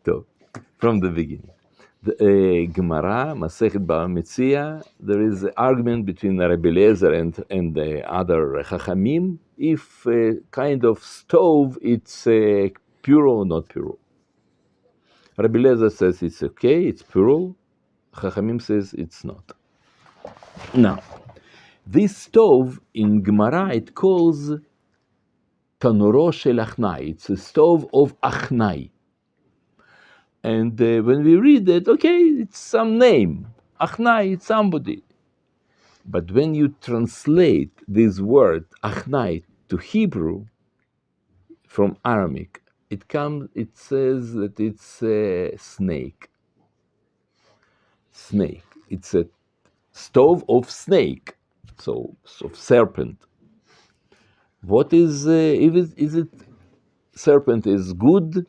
So, from the beginning. The Gemara, Masechet Bava Metzia, there is an argument between Rabbi Eliezer and the other Chachamim, if kind of stove, it's pure or not pure. Rabbi Eliezer says it's okay, it's pure. Chachamim says it's not. Now, this stove in Gemara, it calls Tanuro shel Achnai. It's a stove of Achnai. And when we read it, okay, it's some name. Achnai, it's somebody. But when you translate this word, Achnai, to Hebrew from Aramaic, it says that it's a snake. Snake. It's a stove of snake, so of serpent. What is it serpent is good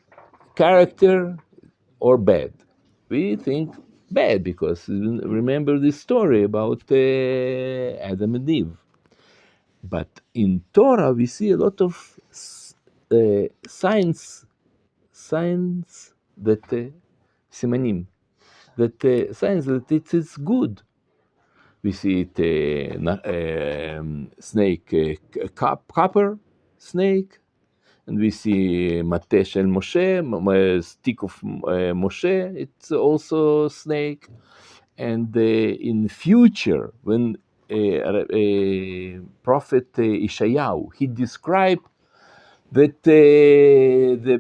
character or bad? We think bad, because remember this story about Adam and Eve. But in Torah we see a lot of signs that simanim, that signs that it is good. We see it snake, copper snake, and we see Mateh shel Moshe, stick of Moshe. It's also snake. And in future, when Prophet Ishayahu, he described that the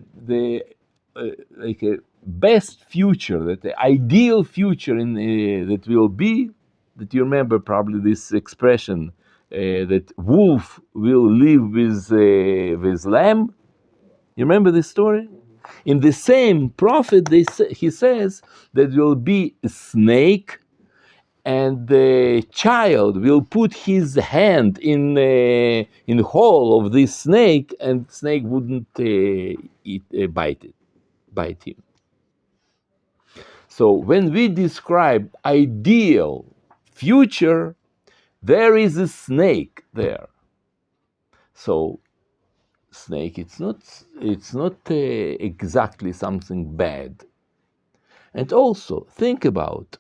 like a best future, that the ideal future in that will be, that you remember probably this expression that wolf will live with lamb. You remember this story? In the same prophet, he says that will be a snake, and the child will put his hand in the hole of this snake, and snake wouldn't bite him. So when we describe ideal future, there is a snake there. So snake, it's not exactly something bad. And also think about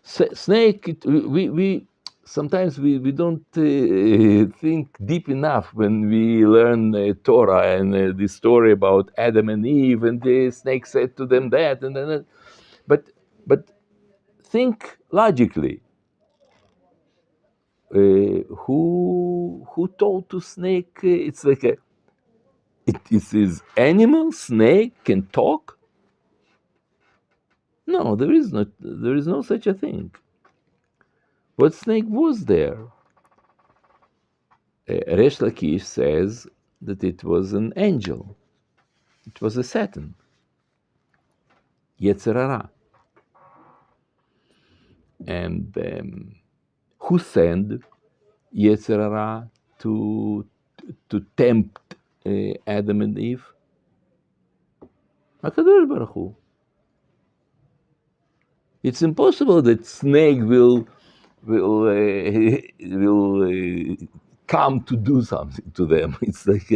snake. We sometimes we don't think deep enough when we learn Torah and the story about Adam and Eve, and the snake said to them that, and then but think logically. Who told to snake? It's like it is animal. Snake can talk. No, there is no such a thing. What snake was there? Resh Lakish says that it was an angel. It was a Satan. Yetzer Hara. And who sent Yetzer Hara to tempt Adam and Eve? HaKadosh Baruch Hu. It's impossible that snake will come to do something to them. It's like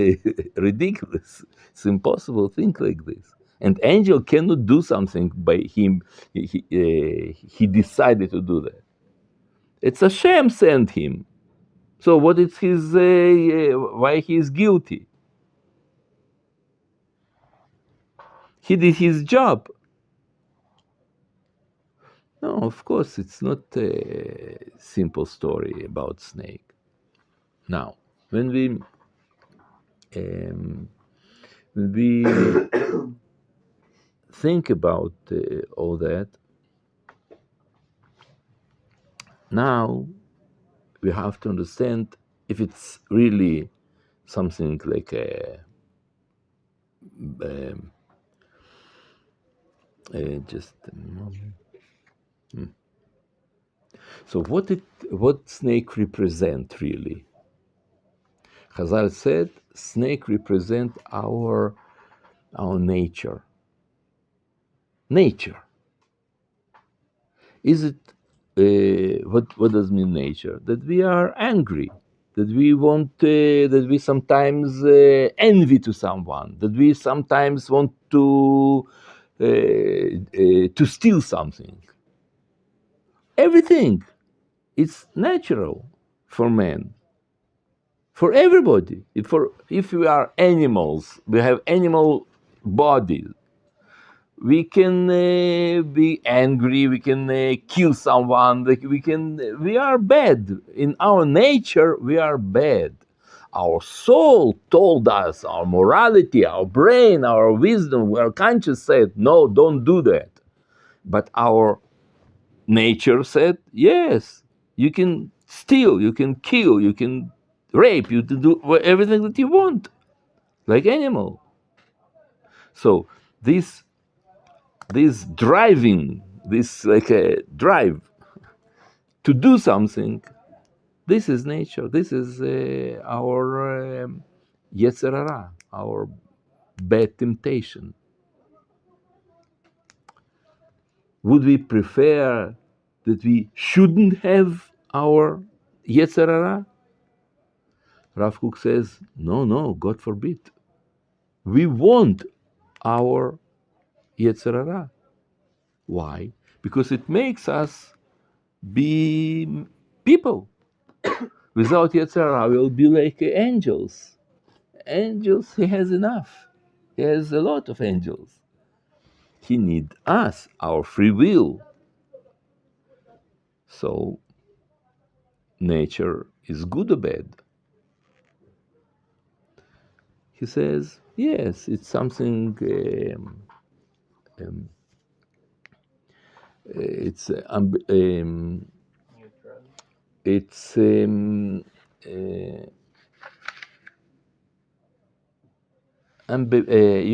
ridiculous. It's impossible to think like this. And angel cannot do something by him. He decided to do that. It's Hashem sent him. So what is his? Why he is guilty? He did his job. No, of course, it's not a simple story about snake. Now, when we think about all that, now we have to understand if it's really something like just a moment. So what snake represent really? Chazal said snake represent our nature. Nature. Is it what does mean nature? That we are angry, that we want, that we sometimes envy to someone, that we sometimes want to to steal something. Everything. It's natural for man, for everybody. If we are animals, we have animal bodies. We can be angry. We can kill someone. We are bad in our nature. We are bad. Our soul told us, our morality, our brain, our wisdom, our conscience said, no, don't do that. But our nature said, yes, you can steal, you can kill, you can rape, you can do everything that you want, like animal. So this driving, this like a drive to do something, this is nature. This is our Yetzer Hara, our bad temptation. Would we prefer that we shouldn't have our Yetzer Hara? Rav Kook says, no, God forbid. We want our Yetzer Hara. Why? Because it makes us be people. Without Yetzer Hara, we'll be like angels. Angels, he has enough. He has a lot of angels. He needs us, our free will. So, nature is good or bad? He says, yes, it's something, it's, it's, you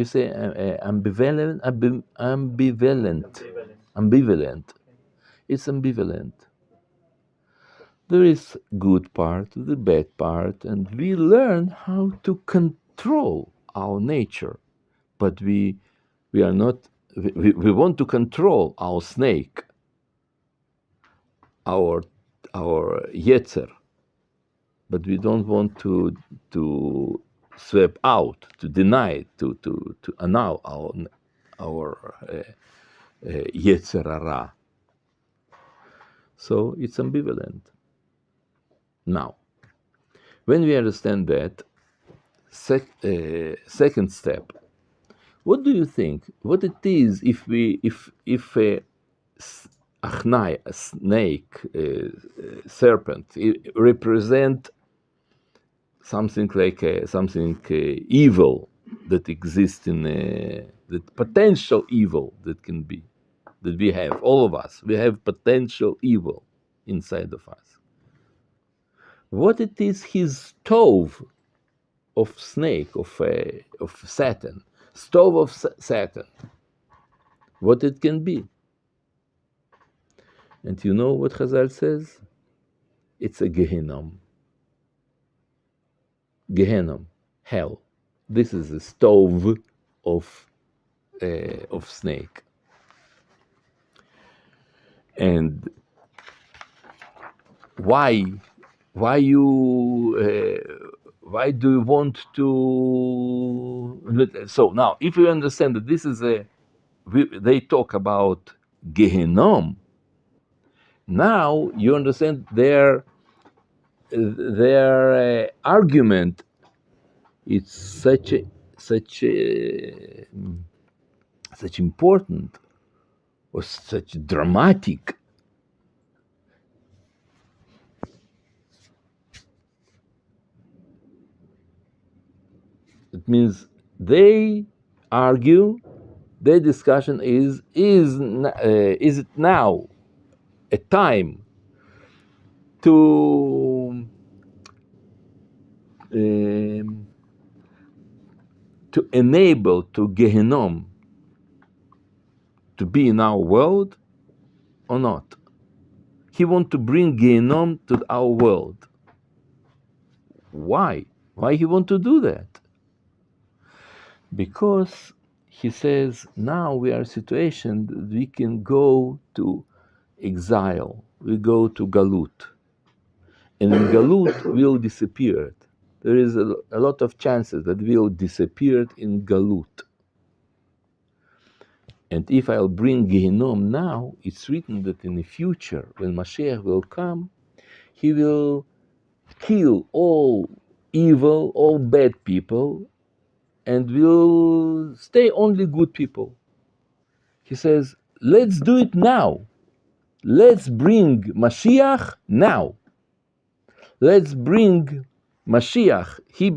say ambivalent, ambivalent. It's ambivalent. There is good part, the bad part, and we learn how to control our nature. But we are not. We want to control our snake, our yetzer, but we don't want to sweep out, to deny, to annul our yetzer hara. So it's ambivalent. Now, when we understand that, second step, what do you think? What it is if a achnai, a snake, serpent, represent something like something evil that exists in the potential evil that can be, that we have, all of us, we have potential evil inside of us. What it is his stove of snake, of Satan, stove of Satan, what it can be. And you know what Chazal says? It's a Gehinnom. Gehinnom, hell. This is a stove of snake. And why do you want to? So now, if you understand that this is they talk about Gehinnom. Now you understand their argument. It's such important or such dramatic. It means they argue. Their discussion is it now a time to enable to Gehinnom to be in our world or not? He wants to bring Gehinnom to our world. Why? Why he want to do that? Because he says now we are in a situation that we can go to exile. We go to Galut. And in Galut we'll disappear. There is a lot of chances that we'll disappear in Galut. And if I'll bring Gehinom now, it's written that in the future, when Mashiach will come, he will kill all evil, all bad people, and will stay only good people. He says, let's do it now. Let's bring Mashiach now. Let's bring Mashiach. He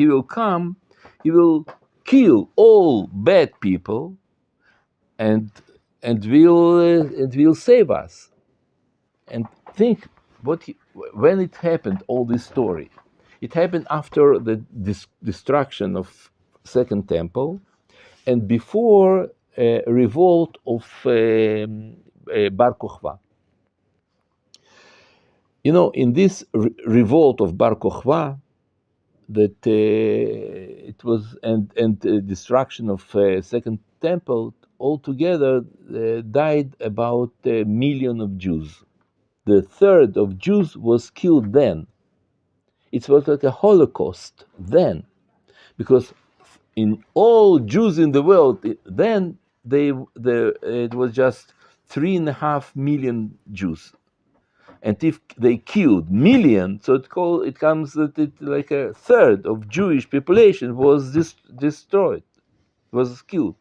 will come, he will kill all bad people, and will save us. And think when it happened, all this story. It happened after the destruction of Second Temple, and before a revolt of Bar Kokhba. You know, in this revolt of Bar Kokhba, that it was and destruction of Second Temple, altogether died about 1,000,000 of Jews. The third of Jews was killed then. It was like a Holocaust then, because in all Jews in the world then it was just 3.5 million Jews, and if they killed million, so it comes that it like a third of Jewish population was destroyed, was killed.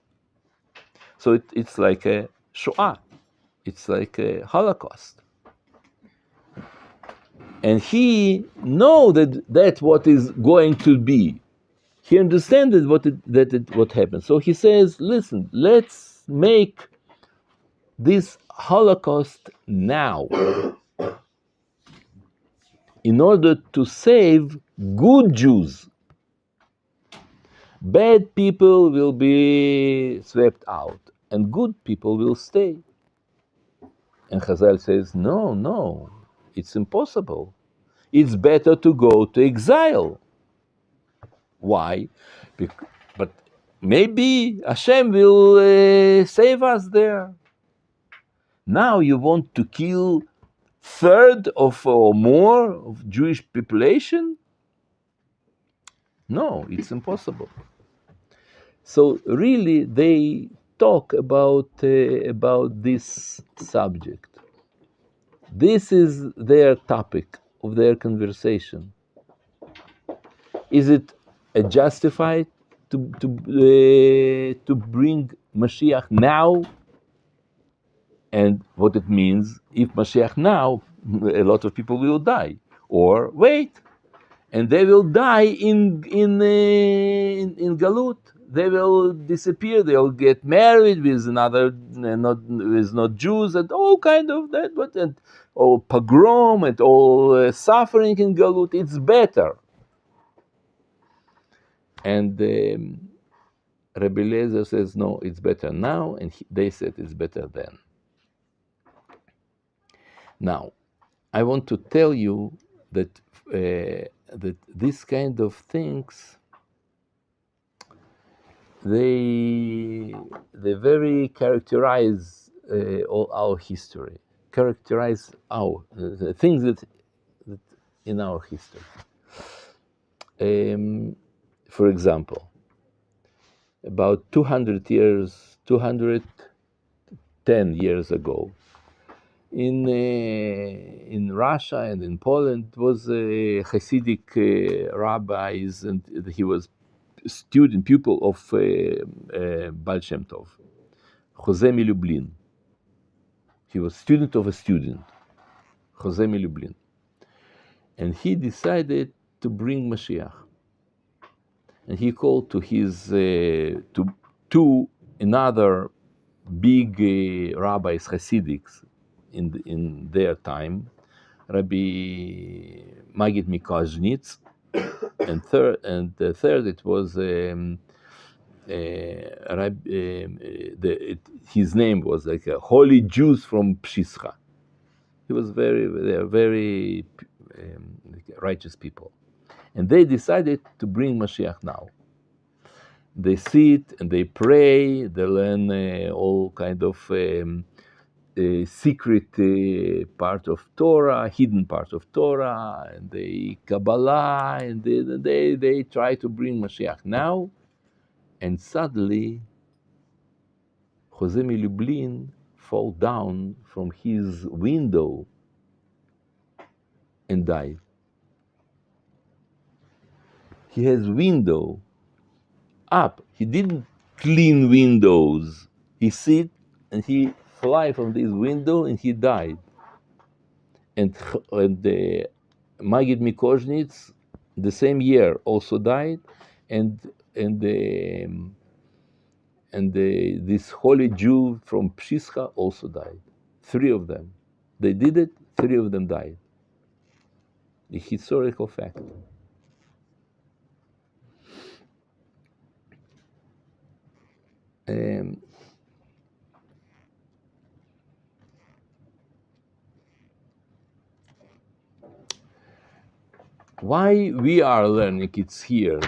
So it's like a Shoah, it's like a Holocaust. And he know that what is going to be. He understands what happened. So he says, listen, let's make this Holocaust now in order to save good Jews. Bad people will be swept out and good people will stay. And Chazal says, no, it's impossible. It's better to go to exile. Why? But maybe Hashem will save us there. Now you want to kill third of or more of Jewish population? No, it's impossible. So really, they talk about this subject. This is their topic of their conversation. Is it justified to bring Mashiach now? And what it means, if Mashiach now, a lot of people will die, or wait, and they will die in Galut. They will disappear. They will get married with another, not Jews, and all kind of that, but and all pogrom and all suffering in Galut. It's better. And Rabbi Eliezer says, no, it's better now, and they said it's better then. Now, I want to tell you that that this kind of things, they very characterize all our history, characterize our the things that in our history. For example, about 210 years ago, in Russia and in Poland was Hasidic rabbis, and he was pupil of Baal Shem Tov, Jose Milublin. He was student of a student, Jose Milublin, and he decided to bring Mashiach. And he called to his to another big rabbis, Hasidics, in their time, Rabbi Magid Mikazhnitz, and the third it was his name was like a holy Jews from Pshischa. They are very righteous people, and they decided to bring Mashiach now. They sit and they pray. They learn all kind of secret part of Torah, hidden part of Torah, and they Kabbalah, and they try to bring Mashiach now. And suddenly, Jose Lublin fall down from his window and died. He has window up. He didn't clean windows. He sit and he fly from this window and he died. And Magid Mikoznitz, the same year, also died, and and this holy Jew from Pshischa also died. 3 of them. They did it. 3 of them died. The historical fact. Why we are learning it's here,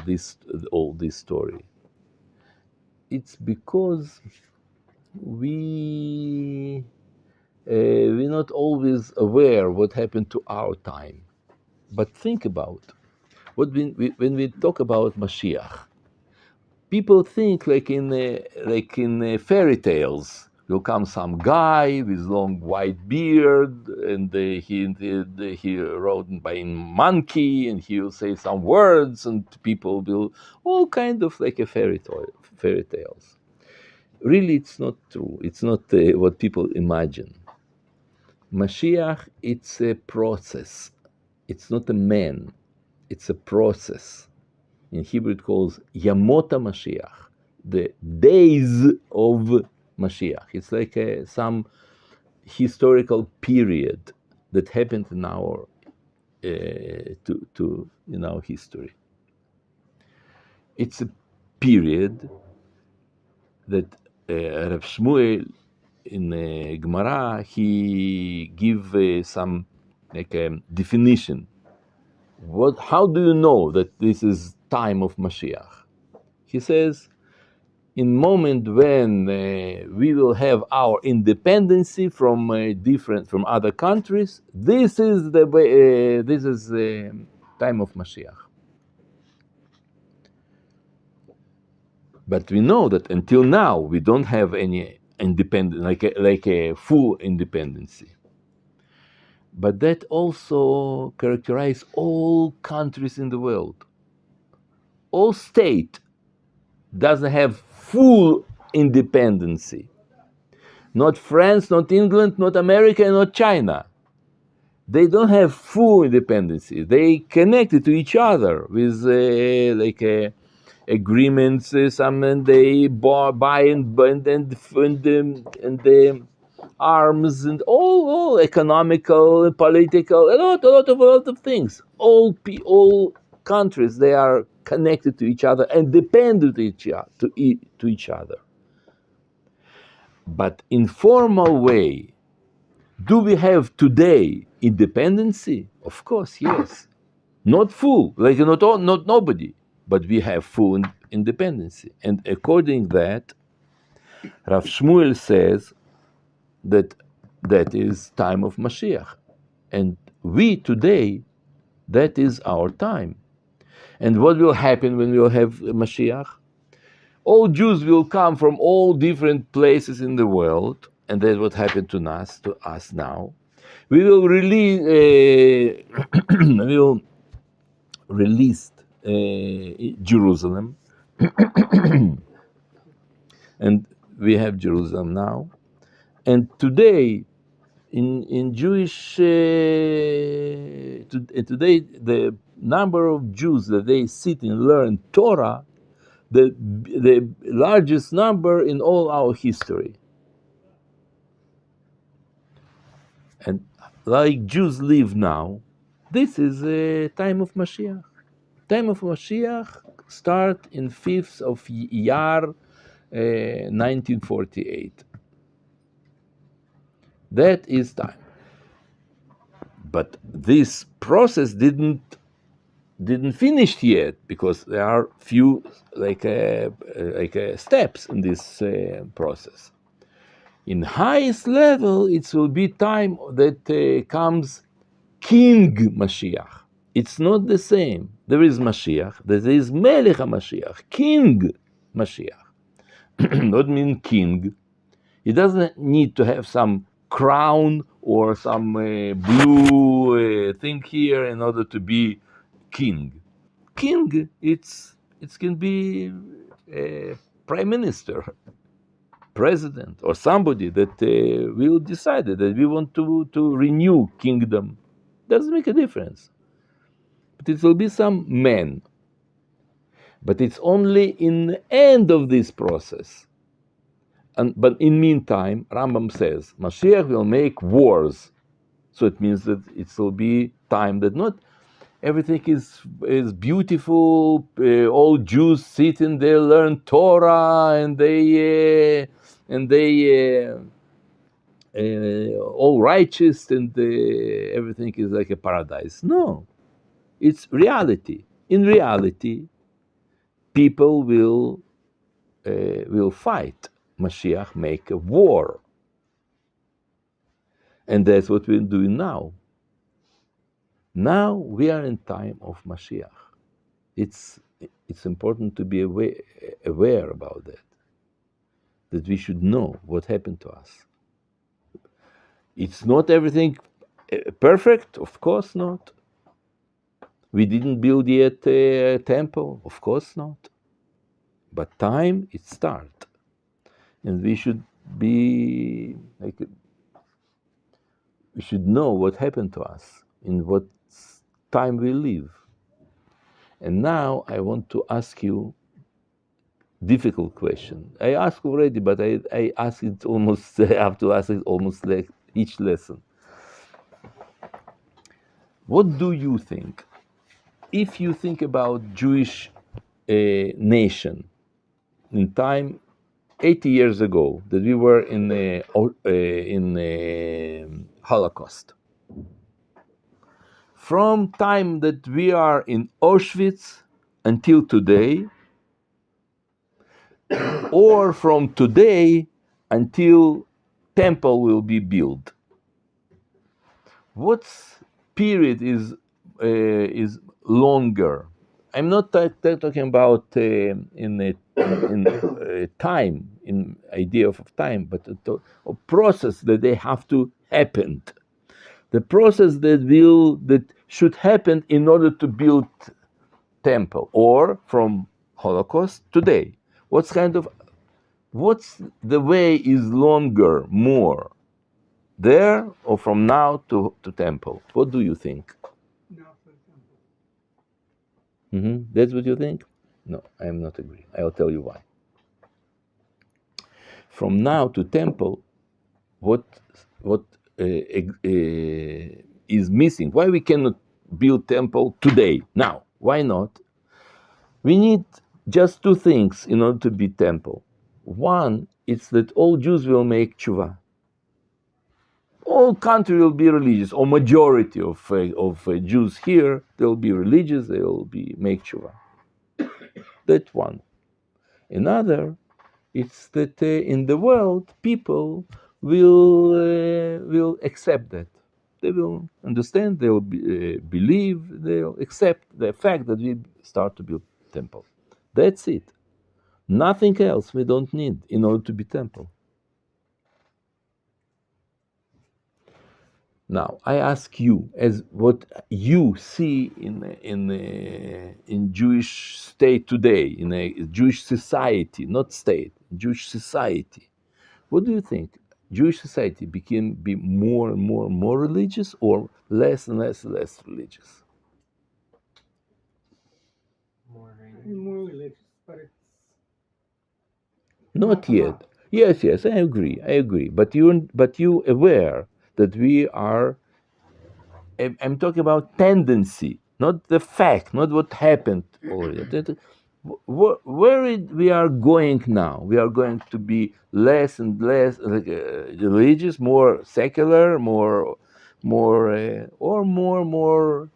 all this story? It's because we're not always aware what happened to our time. But think about when we talk about Mashiach, people think like in fairy tales. Will come some guy with long white beard, and he rode by a monkey, and he will say some words, and people will all kind of like a fairy tales. Really, it's not true. It's not what people imagine. Mashiach, it's a process. It's not a man. It's a process. In Hebrew, it calls Yamota Mashiach, the days of Mashiach. It's like some historical period that happened in our in our history. It's a period that Rav Shmuel in Gemara he give some like a definition. How do you know that this is time of Mashiach? He says, in moment when we will have our independency from from other countries, this is the way, this is the time of Mashiach. But we know that until now we don't have any independence, like a full independency. But that also characterizes all countries in the world. All state doesn't have full independency. Not France, not England, not America, not China. They don't have full independency. They connected to each other with agreements. Some and they buy and arms and all economical, political, a lot of things. All countries, they are connected to each other and dependent to each other. But in formal way, do we have today independency? Of course, yes. Not full, like not nobody, but we have full independency. And according that, Rav Shmuel says that is time of Mashiach. And we today, that is our time. And what will happen when we will have Mashiach? All Jews will come from all different places in the world, and that's what happened to us now. We will release Jerusalem, and we have Jerusalem now. And today, in Jewish today, the number of Jews that they sit and learn Torah, the largest number in all our history. And like Jews live now, this is a time of Mashiach. Time of Mashiach start in 5th of Iyar, 1948. That is time. But this process didn't finish yet, because there are few steps in this process. In highest level, it will be time that comes King Mashiach. It's not the same. There is Mashiach, there is Melech HaMashiach, King Mashiach. Not mean king. He doesn't need to have some crown or some blue thing here in order to be king. King, it can be a prime minister, president, or somebody that will decide that we want to renew kingdom. Doesn't make a difference. But it will be some man. But it's only in the end of this process. But in meantime, Rambam says, Mashiach will make wars. So it means that it will be time that not everything is beautiful. All Jews sit and they learn Torah and they all righteous and everything is like a paradise. No, it's reality. In reality, people will fight. Mashiach make a war, and that's what we're doing now. Now we are in time of Mashiach. It's important to be aware about that we should know what happened to us. It's not everything perfect, of course not. We didn't build yet a temple, of course not. But time, it start. And we should be like, we should know what happened to us, in what time we live. And now I want to ask you difficult question. I asked already, but I ask it almost, I have to ask it almost like each lesson. What do you think? If you think about Jewish nation in time 80 years ago, that we were in the Holocaust. From time that we are in Auschwitz until today, or from today until temple will be built. What period is longer? I'm not talking about in time, in idea of time, but a process that they have to happen. The process that should happen in order to build temple, or from Holocaust today. What's the way is longer, more? There or from now to temple? What do you think? Now for temple. That's what you think? No, I am not agree. I'll tell you why. From now to temple, what is missing? Why we cannot build temple today, now? Why not? We need just two things in order to be temple. One, it's that all Jews will make tshuva. All country will be religious, or majority of Jews here, they'll be religious, they'll be make tshuva. That's one. Another, it's that in the world, people will accept that. They will understand, they will believe, they'll accept the fact that we start to build temple. That's it. Nothing else we don't need in order to be temple. Now, I ask you, as what you see in Jewish state today, in a Jewish society, not state, Jewish society, what do you think? Jewish society be more and more religious, or less and less religious? More religious, but it's Not yet. Yes, I agree. But you aware that we are. I'm talking about tendency, not the fact, not what happened already. Where we are going now, we are going to be less and less religious, more secular, more or more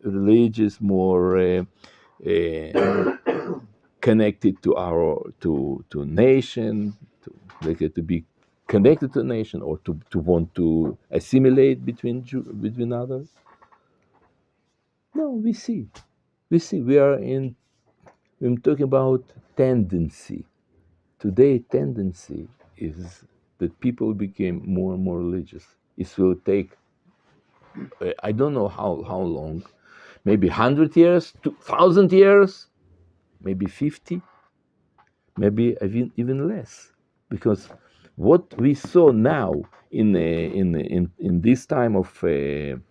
religious, more connected to our to nation, to be connected to a nation, or to want to assimilate between others. No, we are in. I'm talking about tendency today tendency is that people became more and more religious. It will take, I don't know how long, maybe 100 years, 2,000 years, maybe 50, maybe even less. Because what we saw now in this time of in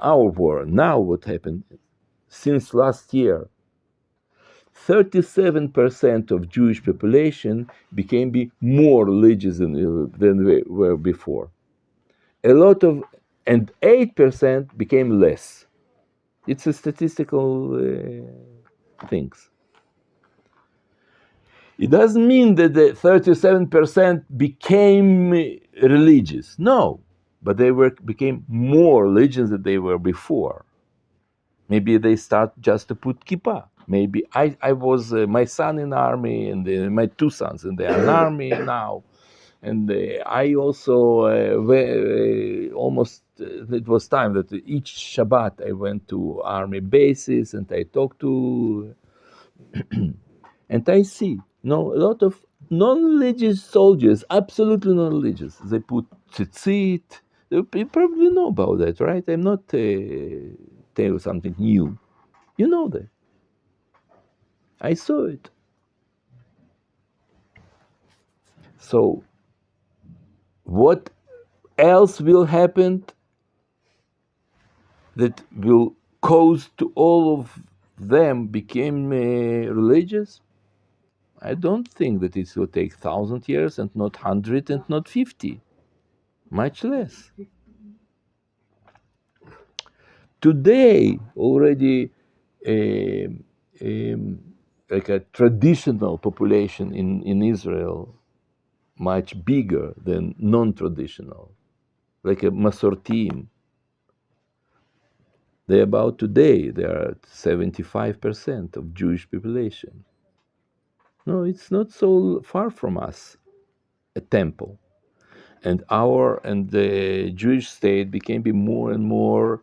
our war, now what happened since last year, 37% of Jewish population became more religious than they were before. A lot of, and 8% became less. It's a statistical things. It doesn't mean that the 37% became religious. No, but they became more religious than they were before. Maybe they start just to put kippah. Maybe I was my son in army and my two sons and they are in army now, and I also almost it was time that each Shabbat I went to army bases and I talked to and I see a lot of non-religious soldiers, absolutely non-religious. They put tzitzit. You probably know about that, right? I'm not tell you something new. You know that. I saw it. So, what else will happen that will cause to all of them become religious? I don't think that it will take 1,000 years and not 100 and not 50. Much less. Today, already like a traditional population in Israel, much bigger than non-traditional, like a Masortim. They about today, they are at 75% of Jewish population. No, it's not so far from us, a temple. And the Jewish state became more and more,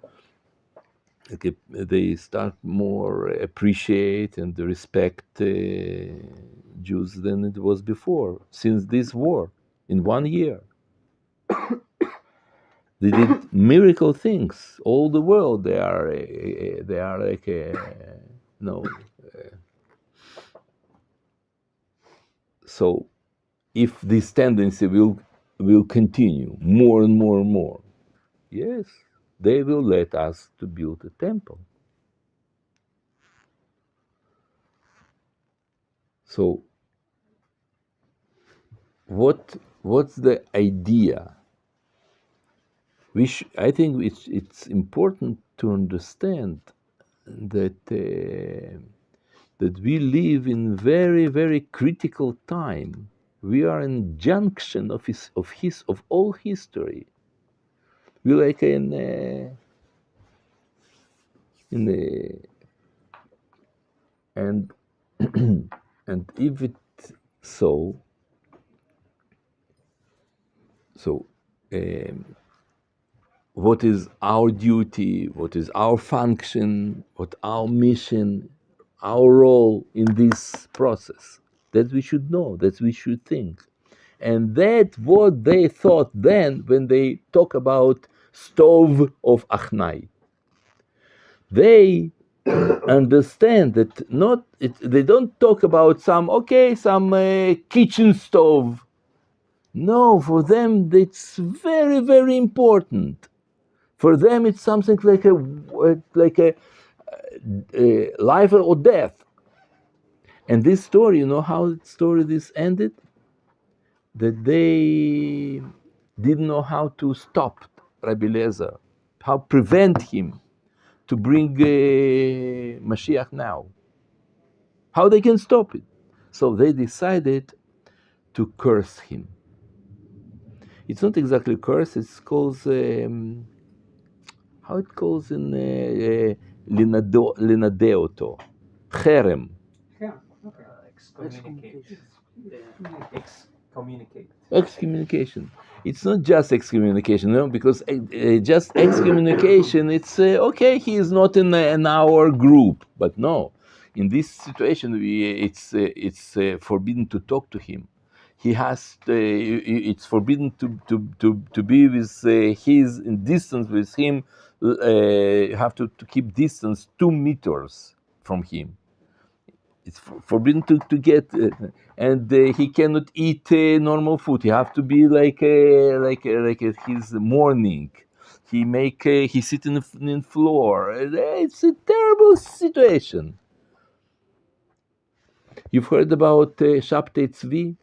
like they start more appreciate and respect Jews than it was before, since this war, in 1 year. They did miracle things. All the world, they are like no. So, if this tendency will continue more and more and more, yes, they will let us to build a temple. So, what's the idea? I think it's important to understand that that we live in very, very critical time. We are in junction of all history. We like in the and and if it so what is our duty, what is our function, what our mission, our role in this process, that we should know, that we should think. And that's what they thought then when they talk about stove of Achnai. They understand that they don't talk about some kitchen stove. No, for them it's very, very important. For them, it's something like a life or death. And this story, you know how this ended? That they didn't know how to stop Rabbi Eliezer, how prevent him to bring Mashiach now. How they can stop it? So they decided to curse him. It's not exactly curse. It's called how it calls in Linadeoto, Cherem. Yeah, okay. Excommunication. It's not just excommunication, no, because just excommunication, it's okay, he is not in our group, but no, In this situation, it's forbidden to talk to him. It's forbidden to be with his in distance with him. You have to keep distance 2 meters from him. It's forbidden to get, and he cannot eat normal food. He have to be like at his morning. He sit in floor. It's a terrible situation. You've heard about Shabtai Tzvi,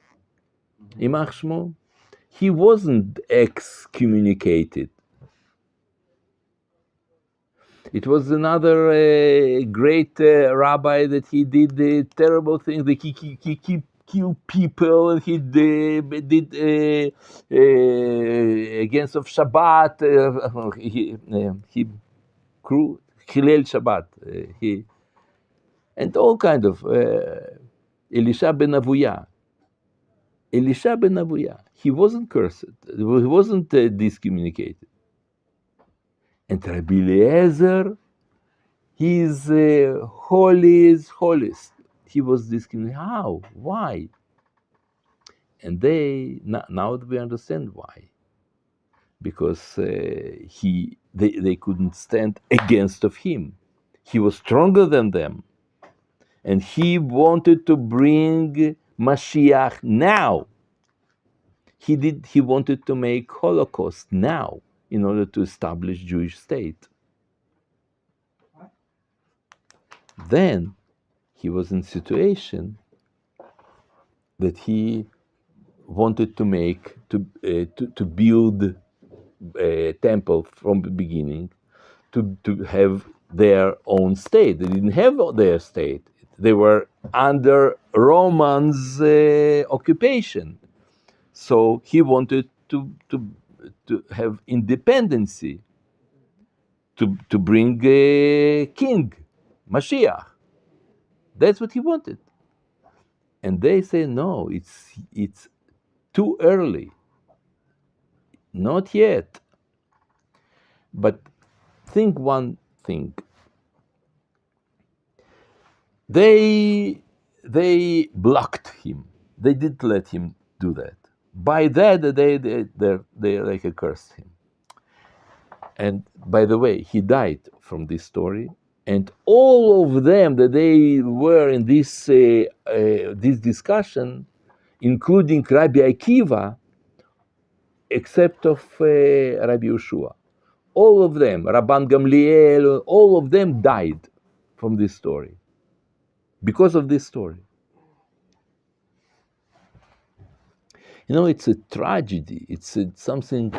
Imach Shmo? He wasn't excommunicated. It was another great rabbi that he did terrible things. That he killed people, and he did against of Shabbat. He Hillel Shabbat. And all kind of Elisha ben Avuya. Elisha ben Avuya. He wasn't cursed. He wasn't discommunicated. And Rabbi Eliezer, he's holiest. He was discommunicated. How? Why? And now we understand why. Because they couldn't stand against of him. He was stronger than them. And he wanted to bring Mashiach now. He wanted to make Holocaust now in order to establish Jewish state. Then he was in situation that he wanted to build a temple from the beginning, to have their own state. They didn't have their state. They were under Romans occupation. So he wanted to have independency, to bring a king, Mashiach. That's what he wanted. And they say, no, it's too early. Not yet. But think one thing. They blocked him. They didn't let him do that. By that, they like cursed him. And by the way, he died from this story. And all of them that they were in this discussion, including Rabbi Akiva, except of Rabbi Yeshua, all of them, Rabban Gamliel, all of them died from this story, because of this story. You know, it's a tragedy. It's something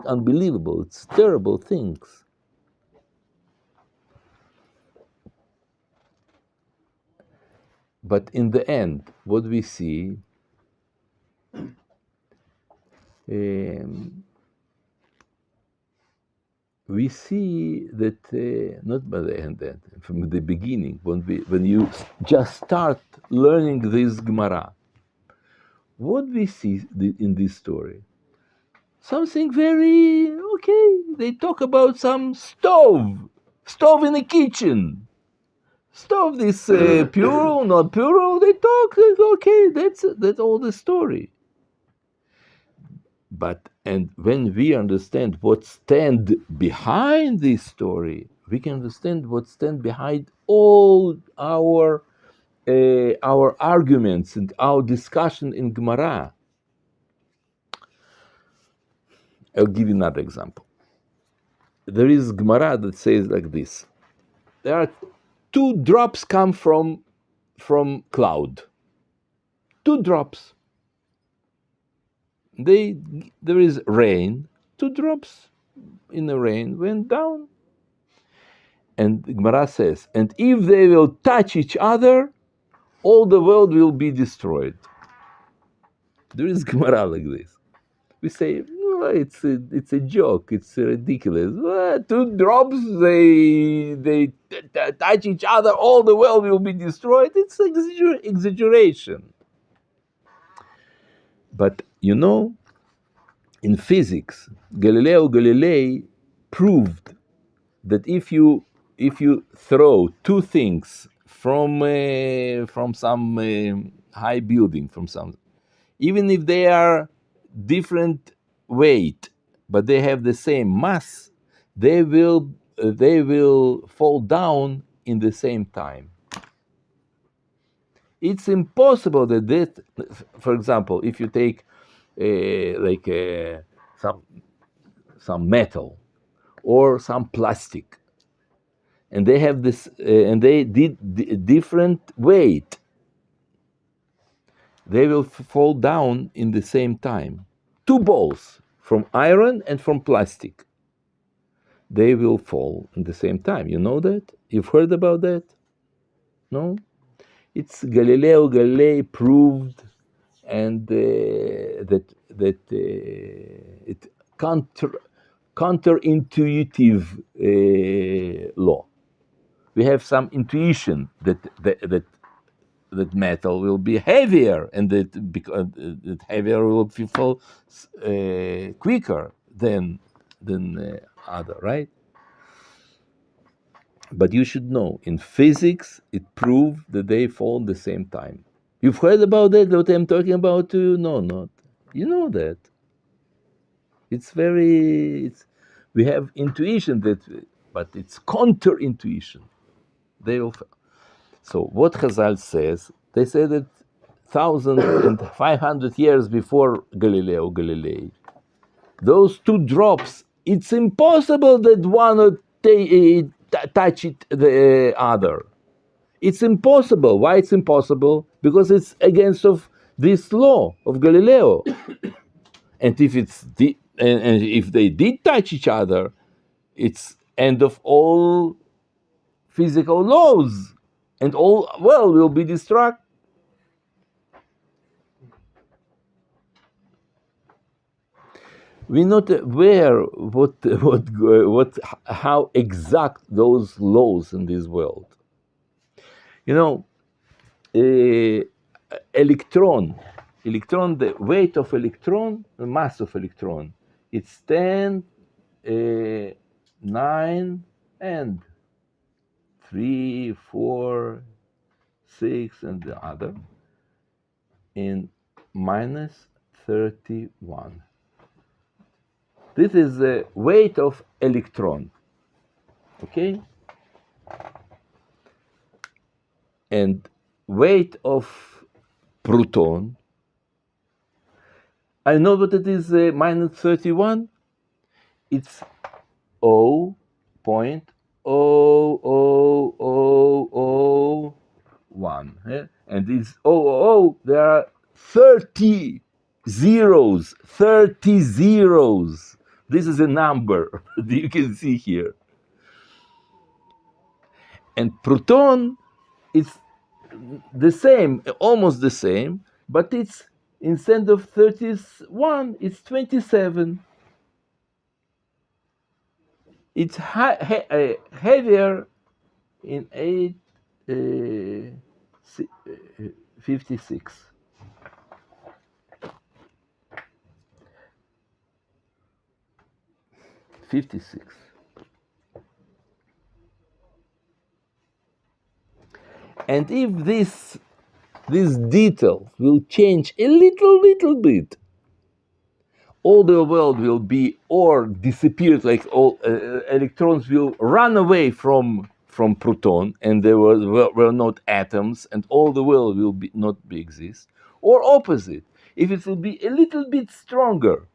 unbelievable. It's terrible things. But in the end, what we see, we see that not by the end, that from the beginning, when you just start learning this Gemara, what we see in this story, something very okay. They talk about some stove in the kitchen. Stove, this plural, not plural. They talk, okay. That's all the story. And when we understand what stand behind this story, we can understand what stand behind all our arguments and our discussion in Gemara. I'll give you another example. There is Gemara that says like this: there are 2 drops come from cloud. 2 drops. There is rain. 2 drops in the rain went down. And Gemara says, and if they will touch each other, all the world will be destroyed. There is Gemara like this. We say, oh, it's a joke. It's ridiculous. 2 drops, they touch each other, all the world will be destroyed. It's exaggeration. But you know, in physics, Galileo Galilei proved that if you if you throw two things from some high building, from some, even if they are different weight, but they have the same mass, they will fall down in the same time. It's impossible that, for example, if you take some metal or some plastic, and they have this, and they did different weight, they will fall down in the same time. Two balls from iron and from plastic, they will fall in the same time. You know that? You've heard about that? No? It's Galileo Galilei proved, and that it counterintuitive law. We have some intuition that metal will be heavier, and that heavier will fall quicker than other, right? But you should know, in physics, it proved that they fall at the same time. You've heard about that, what I'm talking about to you? No, not. You know that. We have intuition, but it's counter-intuition. They will. So what Chazal says, they say that 1,500 years before Galileo Galilei, those two drops, it's impossible that one would touch the other. It's impossible. Why it's impossible? Because it's against of this law of Galileo. And if they did touch each other, it's end of all physical laws, and all world will be destroyed. We're not aware how exact those laws in this world. You know, electron, the weight of electron, the mass of electron, it's 10, 9, and 3, 4, 6, and the other, in minus 31. This is the weight of electron, okay? And weight of proton, I know what it is, minus 31. It's 0.00001. Yeah? And this 000, there are 30 zeros, 30 zeros. This is a number that you can see here. And proton is the same, almost the same, but it's, instead of 31, it's 27. It's heavier in 56. And if this detail will change a little bit, all the world will be or disappeared, like all electrons will run away from proton, and there were not atoms, and all the world will not exist. Or opposite, if it will be a little bit stronger,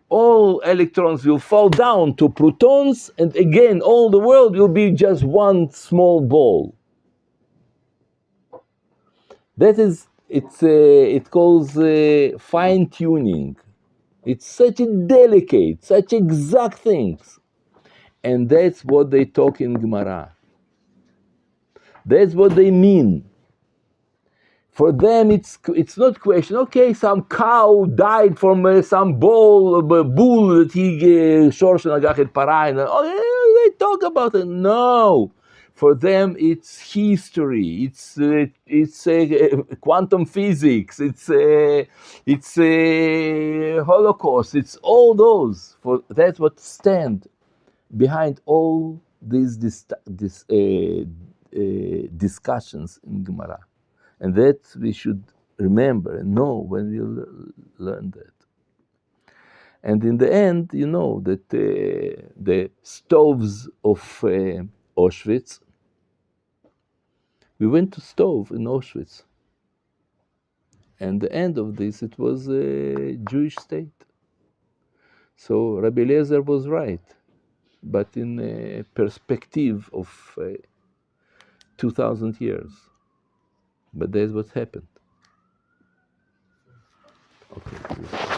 all electrons will fall down to protons, and again all the world will be just one small ball. That is, it calls fine tuning. It's such a delicate, such exact things. And that's what they talk in Gemara. That's what they mean. For them, it's not question, okay, some cow died from some bull that he shorsh nagach et parai. They talk about it. No. For them, it's history. It's quantum physics. It's Holocaust. It's all those. That's what stand behind all these discussions in Gemara. And that we should remember and know when we learn that. And in the end, you know that the stoves of Auschwitz, we went to stove in Auschwitz. And the end of this, it was a Jewish state. So Rabbi Eliezer was right, but in a perspective of 2,000 years. But that's what happened. Okay.